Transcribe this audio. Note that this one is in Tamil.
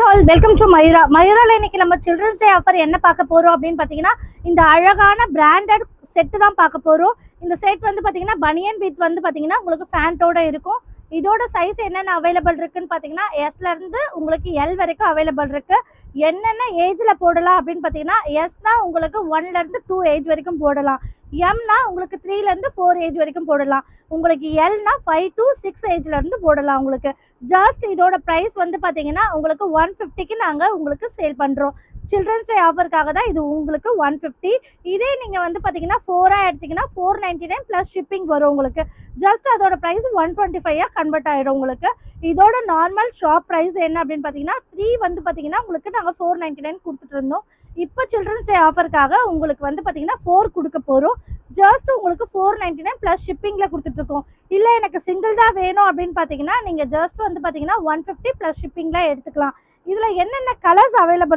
All welcome to Mayura. மயூரால இன்னைக்கு நம்ம சில்ட்ரன்ஸ் டே ஆஃபர் என்ன பார்க்க போறோம் அப்படின்னு பார்த்தீங்கன்னா, இந்த அழகான பிராண்டட் செட்டு தான் பார்க்க போறோம். இந்த செட் வந்து பார்த்தீங்கன்னா பனியன் வித் வந்து பார்த்தீங்கன்னா உங்களுக்கு ஃபேண்டோட இருக்கும். இதோட சைஸ் என்னென்ன அவைலபிள் இருக்குன்னு பார்த்தீங்கன்னா எஸ்ல இருந்து உங்களுக்கு எல் வரைக்கும் அவைலபிள் இருக்கு. என்னென்ன ஏஜ்ல போடலாம் அப்படின்னு பார்த்தீங்கன்னா எஸ்னா உங்களுக்கு 1ல இருந்து 2 ஏஜ் வரைக்கும் போடலாம். எம்னா உங்களுக்கு 3ல இருந்து 4 ஏஜ் வரைக்கும் போடலாம். உங்களுக்கு எல்னா 5 to 6 ஏஜ்ல இருந்து போடலாம். உங்களுக்கு ஜஸ்ட் இதோட ப்ரைஸ் வந்து பார்த்தீங்கன்னா உங்களுக்கு 150க்கு நாங்கள் உங்களுக்கு சேல் பண்ணுறோம். சில்ட்ரன்ஸ் டே ஆஃபருக்காக தான் இது உங்களுக்கு 150. இதே நீங்கள் வந்து பார்த்தீங்கன்னா 4ஆக எடுத்தீங்கன்னா 499 ப்ளஸ் ஷிப்பிங் வரும் உங்களுக்கு. ஜஸ்ட் அதோட ப்ரைஸ் 125 கன்வெர்ட் ஆகிடும் உங்களுக்கு. இதோட நார்மல் ஷாப் ப்ரைஸ் என்ன அப்படின்னு பார்த்தீங்கன்னா 3 வந்து பார்த்தீங்கன்னா உங்களுக்கு நாங்கள் 499 கொடுத்துட்டு இருந்தோம். இப்போ சில்ட்ரன்ஸ் டே ஆஃபருக்காக உங்களுக்கு வந்து பார்த்தீங்கன்னா 4 கொடுக்க போகிறோம். ஜஸ்ட் உங்களுக்கு 499 ப்ளஸ் ஷிப்பிங்கில் கொடுத்துட்ருக்கோம். இல்லை எனக்கு சிங்கிள் தான் வேணும் அப்படின்னு பார்த்தீங்கன்னா நீங்கள் ஜஸ்ட் வந்து பார்த்தீங்கன்னா 150 ப்ளஸ் ஷிப்பிங்கில் எடுத்துக்கலாம். இதில் என்னென்ன கலர்ஸ் அவைலபிள்